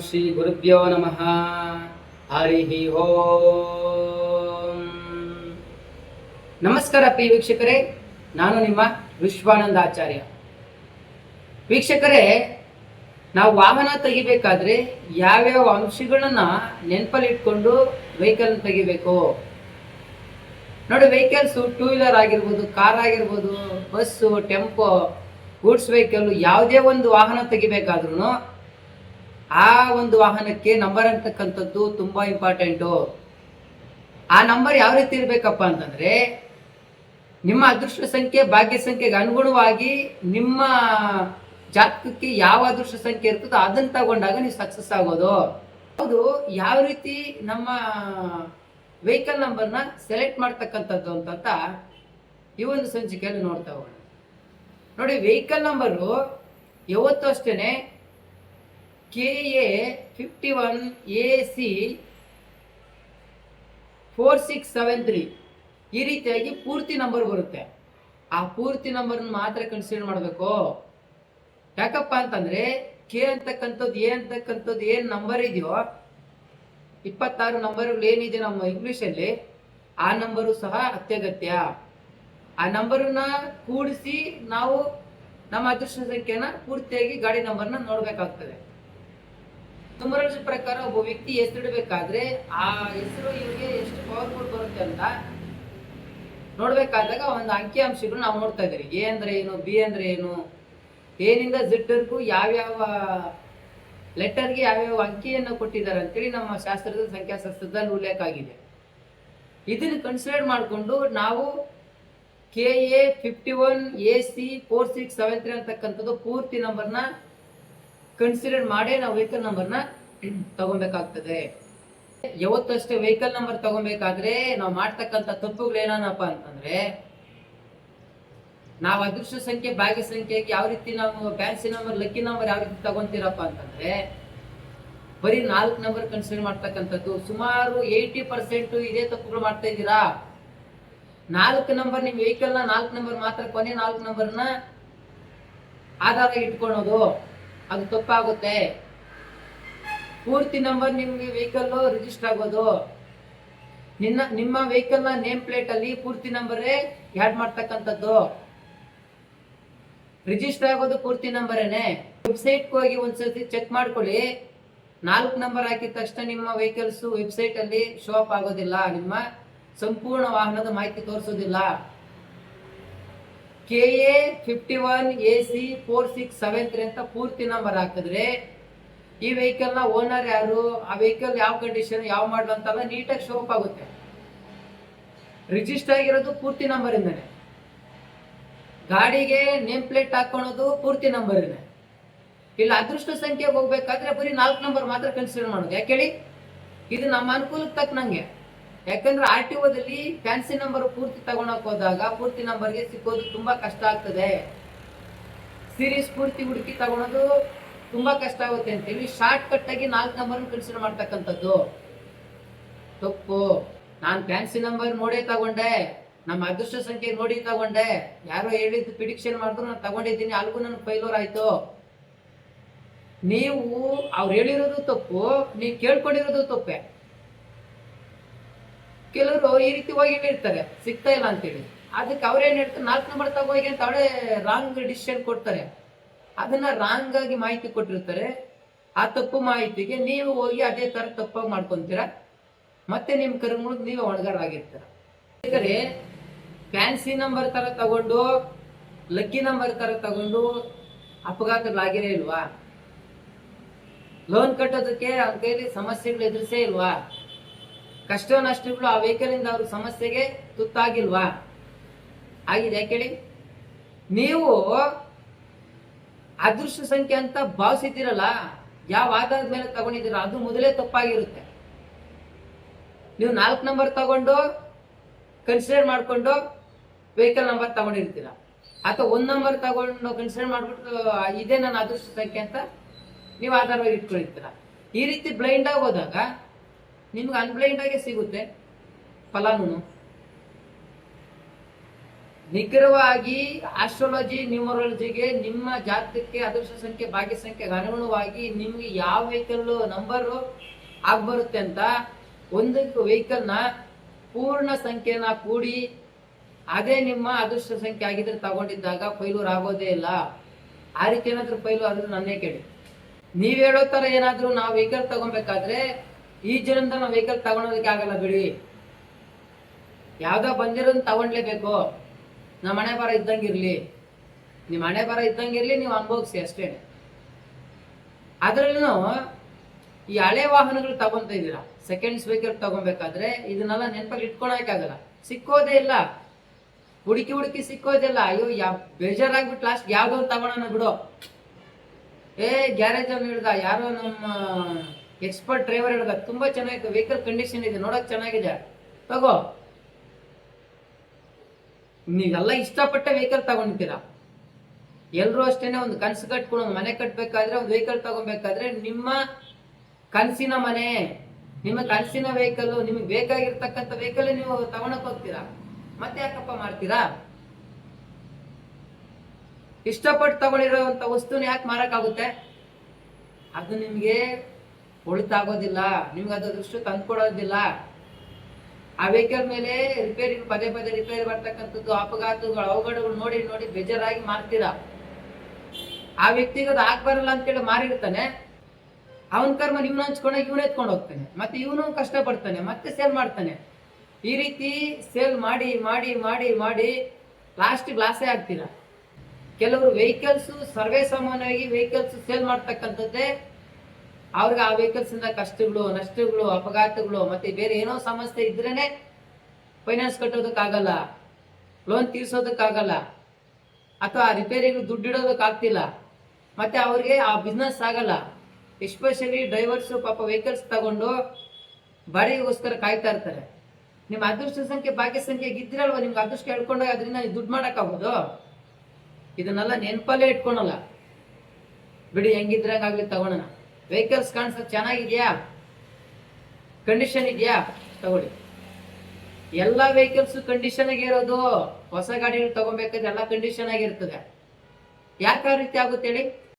ಶ್ರೀ ಗುರುಭ್ಯೋ ನಮಃ. ಹರಿ ಓಂ. ನಮಸ್ಕಾರ ಪ್ರಿಯ ವೀಕ್ಷಕರೇ, ನಾನು ನಿಮ್ಮ ವಿಶ್ವಾನಂದ ಆಚಾರ್ಯ. ವೀಕ್ಷಕರೇ, ನಾವು ವಾಹನ ತೆಗಿಬೇಕಾದ್ರೆ ಯಾವ್ಯಾವ ಅಂಶಗಳನ್ನ ನೆನಪಲ್ಲಿ ಇಟ್ಕೊಂಡು ವೆಹಿಕಲ್ ತೆಗಿಬೇಕು ನೋಡಿ. ವೆಹಿಕಲ್ಸು ಟೂ ವೀಲರ್ ಆಗಿರ್ಬೋದು, ಕಾರ್ ಆಗಿರ್ಬೋದು, ಬಸ್ಸು, ಟೆಂಪೋ, ಗೂಡ್ಸ್ ವೆಹಿಕಲ್, ಯಾವುದೇ ಒಂದು ವಾಹನ ತೆಗಿಬೇಕಾದ್ರೂ ಆ ಒಂದು ವಾಹನಕ್ಕೆ ನಂಬರ್ ಅಂತಕ್ಕಂಥದ್ದು ತುಂಬಾ ಇಂಪಾರ್ಟೆಂಟು. ಆ ನಂಬರ್ ಯಾವ ರೀತಿ ಇರಬೇಕಪ್ಪ ಅಂತಂದ್ರೆ, ನಿಮ್ಮ ಅದೃಷ್ಟ ಸಂಖ್ಯೆ ಭಾಗ್ಯ ಸಂಖ್ಯೆಗೆ ಅನುಗುಣವಾಗಿ ನಿಮ್ಮ ಜಾತಕಕ್ಕೆ ಯಾವ ಅದೃಷ್ಟ ಸಂಖ್ಯೆ ಇರ್ತದೋ ಅದನ್ನ ತಗೊಂಡಾಗ ನೀವು ಸಕ್ಸಸ್ ಆಗೋದು. ಹೌದು, ಯಾವ ರೀತಿ ನಮ್ಮ ವೆಹಿಕಲ್ ನಂಬರ್ನ ಸೆಲೆಕ್ಟ್ ಮಾಡ್ತಕ್ಕಂಥದ್ದು ಅಂತ ಈ ಒಂದು ಸಂಚಿಕೆಯಲ್ಲಿ ನೋಡ್ತಾ ಹೋಗೋಣ. ನೋಡಿ, ವೆಹಿಕಲ್ ನಂಬರು ಯಾವತ್ತೂ ಅಷ್ಟೇನೆ KA51AC 4673 ಈ ರೀತಿಯಾಗಿ ಪೂರ್ತಿ ನಂಬರ್ ಬರುತ್ತೆ. ಆ ಪೂರ್ತಿ ನಂಬರ್ನ ಮಾತ್ರ ಕನ್ಸಿಡರ್ ಮಾಡಬೇಕು. ಯಾಕಪ್ಪ ಅಂತಂದ್ರೆ ಕೆ ಅಂತಕ್ಕಂಥದ್ದು ಎ ಅಂತಕ್ಕಂಥದ್ದು ಏನ್ ನಂಬರ್ ಇದೆಯೋ, 26 ನಂಬರ್ಗಳು ಏನಿದೆ ನಮ್ಮ ಇಂಗ್ಲಿಷಲ್ಲಿ, ಆ ನಂಬರು ಸಹ ಅತ್ಯಗತ್ಯ. ಆ ನಂಬರನ್ನ ಕೂಡಿಸಿ ನಾವು ನಮ್ಮ ಅದೃಷ್ಟ ಸಂಖ್ಯೆನ ಪೂರ್ತಿಯಾಗಿ ಗಾಡಿ ನಂಬರ್ನ ನೋಡ್ಬೇಕಾಗ್ತದೆ. ನ್ಯೂಮರಾಲಜಿ ಪ್ರಕಾರ ಒಬ್ಬ ವ್ಯಕ್ತಿ ಹೆಸರಿಡಬೇಕಾದ್ರೆ ಆ ಹೆಸರು ಇವರಿಗೆ ಎಷ್ಟು ಪವರ್ಫುಲ್ ಬರುತ್ತೆ ಅಂತ ನೋಡ್ಬೇಕಾದಾಗ ಒಂದು ಅಂಕಿ ಅಂಶಗಳು ನಾವು ನೋಡ್ತಾ ಇದ್ದೀವಿ. ಎ ಅಂದ್ರೆ ಏನು, ಬಿ ಅಂದ್ರೆ ಏನು, ಏನಿಂದ ಝಡ್ವರೆಗೂ ಯಾವ್ಯಾವ ಲೆಟರ್ಗೆ ಯಾವ್ಯಾವ ಅಂಕಿಯನ್ನು ಕೊಟ್ಟಿದ್ದಾರೆ ಅಂತೇಳಿ ನಮ್ಮ ಶಾಸ್ತ್ರದ ಸಂಖ್ಯಾಶಾಸ್ತ್ರದಲ್ಲಿ ಉಲ್ಲೇಖ ಆಗಿದೆ. ಇದನ್ನು ಕನ್ಸಿಡರ್ ಮಾಡಿಕೊಂಡು ನಾವು KA51AC 4673 ಅಂತಕ್ಕಂಥದ್ದು ಪೂರ್ತಿ ನಂಬರ್ನ ಕನ್ಸಿಡರ್ ಮಾಡಿ ನಾವು ವೆಹಿಕಲ್ ನಂಬರ್ನ ತಗೊಬೇಕಾಗ್ತದೆ. ಯಾವತ್ತಷ್ಟೇ ವೆಹಿಕಲ್ ನಂಬರ್ ತಗೊಬೇಕಾದ್ರೆ ನಾವು ಮಾಡ್ತಕ್ಕಂಥ ತಪ್ಪುಗಳು ಏನಪ್ಪ ಅಂತಂದ್ರೆ, ನಾವು ಅದೃಷ್ಟ ಸಂಖ್ಯೆ ಭಾಗ್ಯ ಸಂಖ್ಯೆಗೆ ಯಾವ ರೀತಿ ನಾವು ಫ್ಯಾನ್ಸಿ ನಂಬರ್, ಲಕ್ಕಿ ನಂಬರ್ ಯಾವ ರೀತಿ ತಗೊಂತೀರಪ್ಪ ಅಂತಂದ್ರೆ, ಬರೀ 4 ನಂಬರ್ ಕನ್ಸಿಡರ್ ಮಾಡ್ತಕ್ಕಂಥದ್ದು. ಸುಮಾರು 80% ಇದೇ ತಪ್ಪುಗಳು ಮಾಡ್ತಾ ಇದ್ದೀರಾ. 4 ನಂಬರ್, ನಿಮ್ ವೆಹಿಕಲ್ ನ 4 ನಂಬರ್ ಮಾತ್ರ, ಕೊನೆ 4 ನಂಬರ್ನ ಆಧಾರ ಇಟ್ಕೊಳ್ಳೋದು, ಅದು ತಪ್ಪಾಗುತ್ತೆ. ಪೂರ್ತಿ ನಂಬರ್ ನಿಮ್ಗೆ ವೆಹಿಕಲ್ ರಿಜಿಸ್ಟರ್ ಆಗೋದು, ನಿಮ್ಮ ವೆಹಿಕಲ್ ನ ನೇಮ್ ಪ್ಲೇಟ್ ಅಲ್ಲಿ ಪೂರ್ತಿ ನಂಬರೇ ಆಡ್ ಮಾಡ್ತಕ್ಕಂಥದ್ದು. ರಿಜಿಸ್ಟರ್ ಆಗೋದು ಪೂರ್ತಿ ನಂಬರೇನೆ. ವೆಬ್ಸೈಟ್ ಹೋಗಿ ಒಂದ್ಸತಿ ಚೆಕ್ ಮಾಡ್ಕೊಳ್ಳಿ. 4 ನಂಬರ್ ಹಾಕಿದ ತಕ್ಷಣ ನಿಮ್ಮ ವೆಹಿಕಲ್ಸ್ ವೆಬ್ಸೈಟ್ ಅಲ್ಲಿ ಶೋ ಅಪ್ ಆಗೋದಿಲ್ಲ, ನಿಮ್ಮ ಸಂಪೂರ್ಣ ವಾಹನದ ಮಾಹಿತಿ ತೋರಿಸೋದಿಲ್ಲ. KA51AC 4673 ಅಂತ ಪೂರ್ತಿ ನಂಬರ್ ಹಾಕಿದ್ರೆ ಈ ವೆಹಿಕಲ್ ನ ಓನರ್ ಯಾರು, ಆ ವೆಹಿಕಲ್ ಯಾವ ಕಂಡೀಷನ್, ಯಾವ ಮಾಡಲ್ ಅಂತೆಲ್ಲ ನೀಟಾಗಿ ಶೋ ಅಪ್ ಆಗುತ್ತೆ. ರಿಜಿಸ್ಟರ್ ಆಗಿರೋದು ಪೂರ್ತಿ ನಂಬರ್ ಇಂದಾನೆ. ಗಾಡಿಗೆ ನೇಮ್ ಪ್ಲೇಟ್ ಹಾಕೊಳ್ಳೋದು ಪೂರ್ತಿ ನಂಬರ್ ಇದೆ. ಇಲ್ಲ ಅದೃಷ್ಟ ಸಂಖ್ಯೆಗೆ ಹೋಗ್ಬೇಕಾದ್ರೆ ಬರೀ 4 ನಂಬರ್ ಮಾತ್ರ ಕನ್ಸಿಡರ್ ಮಾಡೋದು. ಯಾಕೆ ಹೇಳಿ, ಇದು ನಮ್ಮ ಅನುಕೂಲಕ್ಕೆ ತಕ್ಕನಂಗೆ. ಯಾಕಂದ್ರೆ RTOದಲ್ಲಿ ಫ್ಯಾನ್ಸಿ ನಂಬರ್ ಪೂರ್ತಿ ತಗೊಳಕ್ ಹೋದಾಗ ಪೂರ್ತಿ ನಂಬರ್ಗೆ ಸಿಕ್ಕೋದು ತುಂಬಾ ಕಷ್ಟ ಆಗ್ತದೆ. ಸೀರೀಸ್ ಪೂರ್ತಿ ಹುಡುಕಿ ತಗೊಳೋದು ತುಂಬಾ ಕಷ್ಟ ಆಗುತ್ತೆ ಅಂತೇಳಿ ಶಾರ್ಟ್ ಕಟ್ ಆಗಿ 4 ನಂಬರ್ ಕನ್ಸಿಡರ್ ಮಾಡ್ತಕ್ಕಂಥದ್ದು ತಪ್ಪು. ನಾನು ಫ್ಯಾನ್ಸಿ ನಂಬರ್ ನೋಡೇ ತಗೊಂಡೆ, ನಮ್ಮ ಅದೃಷ್ಟ ಸಂಖ್ಯೆ ನೋಡಿ ತಗೊಂಡೆ, ಯಾರೋ ಹೇಳಿದ್ದು ಪ್ರಿಡಿಕ್ಷನ್ ಮಾಡಿದ್ರು ನಾನು ತಗೊಂಡಿದ್ದೀನಿ, ಅಲ್ಗೂ ನನ್ ಫೈಲೋರ್ ಆಯ್ತು. ನೀವು ಅವ್ರು ಹೇಳಿರೋದು ತಪ್ಪು, ನೀವು ಕೇಳ್ಕೊಂಡಿರೋದು ತಪ್ಪೆ. ಕೆಲವರು ಈ ರೀತಿ ಹೋಗಿ ಹೇಳಿರ್ತಾರೆ ಸಿಗ್ತಾ ಇಲ್ಲ ಅಂತೇಳಿ, ಅದಕ್ಕೆ ಅವ್ರೇನ್ ಹೇಳ್ತಾರೆ 4 ನಂಬರ್ ತಗೋಗಿ ಅಂತ ಅವಳೇ ರಾಂಗ್ ಡಿಸಿಷನ್ ಕೊಡ್ತಾರೆ. ಅದನ್ನ ರಾಂಗ್ ಆಗಿ ಮಾಹಿತಿ ಕೊಟ್ಟಿರ್ತಾರೆ. ಆ ತಪ್ಪು ಮಾಹಿತಿಗೆ ನೀವು ಹೋಗಿ ಅದೇ ತರ ತಪ್ಪಾಗಿ ಮಾಡ್ಕೊಂತೀರಾ, ಮತ್ತೆ ನಿಮ್ ಕರ್ಮಗಳಿಗೆ ನೀವೇ ಹೊಣೆಗಾರರಾಗಿರ್ತೀರ. ಯಾಕಂದ್ರೆ ಫ್ಯಾನ್ಸಿ ನಂಬರ್ ತರ ತಗೊಂಡು, ಲಕ್ಕಿ ನಂಬರ್ ತರ ತಗೊಂಡು ಅಪಘಾತಗಳಾಗಿರೇ ಇಲ್ವಾ? ಲೋನ್ ಕಟ್ಟೋದಕ್ಕೆ ಅವ್ರ ಕೈಲಿ ಸಮಸ್ಯೆಗಳು ಎದುರಿಸೇ ಇಲ್ವಾ? ಕಷ್ಟ ನಷ್ಟಗಳು ಆ ವೆಹಿಕಲ್ ಇಂದ ಅವ್ರ ಸಮಸ್ಯೆಗೆ ತುತ್ತಾಗಿಲ್ವಾ? ಆಗಿದೆ. ಯಾಕೇಳಿ, ನೀವು ಅದೃಷ್ಟ ಸಂಖ್ಯೆ ಅಂತ ಭಾವಿಸಿದ್ದೀರಲ್ಲ, ಯಾವ ಆಧಾರದ ಮೇಲೆ ತಗೊಂಡಿದ್ದೀರ ಅದು ಮೊದಲೇ ತಪ್ಪಾಗಿರುತ್ತೆ. ನೀವು 4 ನಂಬರ್ ತಗೊಂಡು ಕನ್ಸಿಡರ್ ಮಾಡ್ಕೊಂಡು ವೆಹಿಕಲ್ ನಂಬರ್ ತಗೊಂಡಿರ್ತೀರ, ಅಥವಾ 1 ನಂಬರ್ ತಗೊಂಡು ಕನ್ಸಿಡರ್ ಮಾಡ್ಬಿಟ್ಟು ಇದೇ ನನ್ನ ಅದೃಷ್ಟ ಸಂಖ್ಯೆ ಅಂತ ನೀವು ಆಧಾರವಾಗಿ ಇಟ್ಕೊಂಡಿರ್ತೀರ. ಈ ರೀತಿ ಬ್ಲೈಂಡ್ ಆಗಿ ಹೋದಾಗ ನಿಮ್ಗೆ ಅನ್ಬ್ಲೈಂಡ್ ಆಗೇ ಸಿಗುತ್ತೆ ಫಲಾನು. ನಿಖರವಾಗಿ ಆಸ್ಟ್ರಾಲಜಿ ನ್ಯೂಮರಾಲಜಿಗೆ ನಿಮ್ಮ ಜಾತಕಕ್ಕೆ ಅದೃಷ್ಟ ಸಂಖ್ಯೆ ಭಾಗ್ಯ ಸಂಖ್ಯೆಗೆ ಅನುಗುಣವಾಗಿ ನಿಮ್ಗೆ ಯಾವ ವೆಹಿಕಲ್ ನಂಬರ್ ಆಗ್ಬರುತ್ತೆ ಅಂತ ಒಂದು ವೆಹಿಕಲ್ನ ಪೂರ್ಣ ಸಂಖ್ಯೆನ ಕೂಡಿ ಅದೇ ನಿಮ್ಮ ಅದೃಷ್ಟ ಸಂಖ್ಯೆ ಆಗಿದ್ರೆ ತಗೊಂಡಿದ್ದಾಗ ಫೈಲೂರ್ ಆಗೋದೇ ಇಲ್ಲ. ಆ ರೀತಿ ಏನಾದ್ರು ಫೈಲು ಆದ್ರೂ ನನ್ನೇ ಕೇಳಿ. ನೀವ್ ಹೇಳೋ ತರ ಏನಾದ್ರು ನಾವು ವೆಹಿಕಲ್ ತಗೊಬೇಕಾದ್ರೆ ಈ ಜನರಿಂದ ನಾವು ವೆಹಿಕಲ್ ತಗೊಳೋದಕ್ಕೆ ಆಗಲ್ಲ ಬಿಡಿ. ಯಾವ್ದೋ ಬಂದಿರೋದನ್ನ ತಗೊಂಡ್ಲೇಬೇಕು. ನಮ್ಮ ಹಣೆ ಬರ ಇದ್ದಂಗಿರ್ಲಿ, ನಿಮ್ಮ ಹಣೆ ಬರ ಇದ್ದಂಗಿರ್ಲಿ, ನೀವು ಅನುಭವಿಸಿ ಅಷ್ಟೇ. ಅದ್ರಲ್ಲೂ ಈ ಹಳೆ ವಾಹನಗಳು ತಗೊಂತ ಇದ್ದೀರಾ, ಸೆಕೆಂಡ್ಸ್ ವೆಹಿಕಲ್ ತಗೊಬೇಕಾದ್ರೆ ಇದನ್ನೆಲ್ಲ ನೆನಪಲ್ಲಿ ಇಟ್ಕೊಳಕ್ಕಾಗಲ್ಲ, ಸಿಕ್ಕೋದೇ ಇಲ್ಲ, ಹುಡುಕಿ ಸಿಕ್ಕೋದಿಲ್ಲ. ಅಯ್ಯೋ ಬೇಜಾರಾಗ್ಬಿಟ್ಟು ಲಾಸ್ಟ್ ಯಾವ್ದೋ ತಗೊಳೋಣ ಬಿಡೋ. ಗ್ಯಾರೇಜ್ ಅವ್ನು ಹೇಳ್ದ, ಯಾರೋ ನಮ್ಮ ಎಕ್ಸ್ಪರ್ಟ್ ಡ್ರೈವರ್ ಹೇಳ್ದ, ತುಂಬಾ ಚೆನ್ನಾಗಿದೆ ವೆಹಿಕಲ್, ಕಂಡೀಷನ್ ಇದೆ, ನೋಡಕ್ ಚೆನ್ನಾಗಿದೆ, ತಗೋ. ನೀವೆಲ್ಲ ಇಷ್ಟಪಟ್ಟ ವೆಹಿಕಲ್ ತಗೊಂಡಿದ್ದೀರಾ. ಎಲ್ರು ಅಷ್ಟೇನೆ ಒಂದು ಕನ್ಸು ಕಟ್ಕೊಂಡು ಒಂದು ಮನೆ ಕಟ್ಬೇಕಾದ್ರೆ, ಒಂದು ವೆಹಿಕಲ್ ತಗೊಬೇಕಾದ್ರೆ ನಿಮ್ಮ ಕನಸಿನ ಮನೆ, ನಿಮ್ಮ ಕನಸಿನ ವೆಹಿಕಲ್, ನಿಮಗೆ ಬೇಕಾಗಿರ್ತಕ್ಕಂಥ ವೆಹಿಕಲ್ ನೀವು ತಗೊಳಕ್ ಹೋಗ್ತೀರಾ. ಮತ್ತೆ ಯಾಕಪ್ಪ ಮಾಡ್ತೀರಾ? ಇಷ್ಟಪಟ್ಟು ತಗೊಂಡಿರೋಂಥ ವಸ್ತುನ ಯಾಕೆ ಮಾರಕ್ಕಾಗುತ್ತೆ? ಅದು ನಿಮ್ಗೆ ಒಳಿತಾಗೋದಿಲ್ಲ, ನಿಮ್ಗೆ ಅದು ದೃಷ್ಟಿ ತಂದ್ಕೊಡೋದಿಲ್ಲ. ಆ ವೆಹಿಕಲ್ ಮೇಲೆ ರಿಪೇರಿ ಪದೇ ರಿಪೇರಿ ಬರ್ತಕ್ಕಂಥದ್ದು, ಅಪಘಾತಗಳು, ಅವಘಡಗಳು ನೋಡಿ ನೋಡಿ ಬೇಜಾರಾಗಿ ಮಾರ್ತೀರಾ. ಆ ವ್ಯಕ್ತಿಗೆ ಅದು ಆಗ್ಬರಲ್ಲ ಅಂತೇಳಿ ಮಾರಿರ್ತಾನೆ, ಅವನ ಕರ್ಮ ಇವ್ನ ಹಂಚ್ಕೊಂಡ ಇವನು ಎತ್ಕೊಂಡು ಹೋಗ್ತಾನೆ, ಮತ್ತೆ ಇವನು ಕಷ್ಟ ಪಡ್ತಾನೆ, ಮತ್ತೆ ಸೇಲ್ ಮಾಡ್ತಾನೆ. ಈ ರೀತಿ ಸೇಲ್ ಮಾಡಿ ಮಾಡಿ ಮಾಡಿ ಮಾಡಿ ಲಾಸ್ಟಿಗೆ ಲಾಸೇ ಆಗ್ತೀರಾ. ಕೆಲವರು ವೆಹಿಕಲ್ಸ್ ಸರ್ವೇ ಸಾಮಾನ್ಯವಾಗಿ ವೆಹಿಕಲ್ಸ್ ಸೇಲ್ ಮಾಡ್ತಕ್ಕಂಥದ್ದೇ ಅವ್ರಿಗೆ ಆ ವೆಹಿಕಲ್ಸ್ ಇಂದ ಕಷ್ಟಗಳು, ನಷ್ಟಗಳು, ಅಪಘಾತಗಳು, ಮತ್ತೆ ಬೇರೆ ಏನೋ ಸಮಸ್ಯೆ ಇದ್ರೇನೆ ಫೈನಾನ್ಸ್ ಕಟ್ಟೋದಕ್ಕಾಗಲ್ಲ, ಲೋನ್ ತೀರ್ಸೋದಕ್ಕಾಗಲ್ಲ, ಅಥವಾ ರಿಪೇರಿಗಳು ದುಡ್ಡಿಡೋದಕ್ಕಾಗ್ತಿಲ್ಲ, ಮತ್ತೆ ಅವ್ರಿಗೆ ಆ ಬಿಸ್ನೆಸ್ ಆಗಲ್ಲ. ಎಸ್ಪೆಷಲಿ ಡ್ರೈವರ್ಸ್ ಪಾಪ ವೆಹಿಕಲ್ಸ್ ತಗೊಂಡು ಬಾಡಿಗೆಗೋಸ್ಕರ ಕಾಯ್ತಾ ಇರ್ತಾರೆ. ನಿಮ್ಮ ಅದೃಷ್ಟ ಸಂಖ್ಯೆ ಭಾಗ್ಯ ಸಂಖ್ಯೆ ಇದ್ದಿರಲ್ವ, ನಿಮ್ಗೆ ಅದೃಷ್ಟ ಹೇಳ್ಕೊಂಡಾಗ ಅದರಿಂದ ದುಡ್ಡು ಮಾಡೋಕ್ಕಾಗೋದು? ಇದನ್ನೆಲ್ಲ ನೆನಪಲ್ಲೇ ಇಟ್ಕೊಳಲ್ಲ ಬಿಡಿ, ಹೆಂಗಿದ್ರಂಗಾಗ್ಲಿ ತಗೊಳೋಣ. ವೆಹಿಕಲ್ಸ್ ಕಾಣಿಸೋದು ಚೆನ್ನಾಗಿದ್ಯಾ, ಕಂಡೀಷನ್ ಇದೆಯಾ, ತಗೊಳ್ಳಿ. ಎಲ್ಲ ವೆಹಿಕಲ್ಸ್ ಕಂಡೀಷನ್ ಆಗಿರೋದು. ಹೊಸ ಗಾಡಿಗಳು ತಗೊಬೇಕಾದ್ರೆ ಎಲ್ಲ ಕಂಡೀಷನ್ ಆಗಿರ್ತದೆ. ಯಾಕೆ ಆ ರೀತಿ ಆಗುತ್ತೆ ಹೇಳಿ?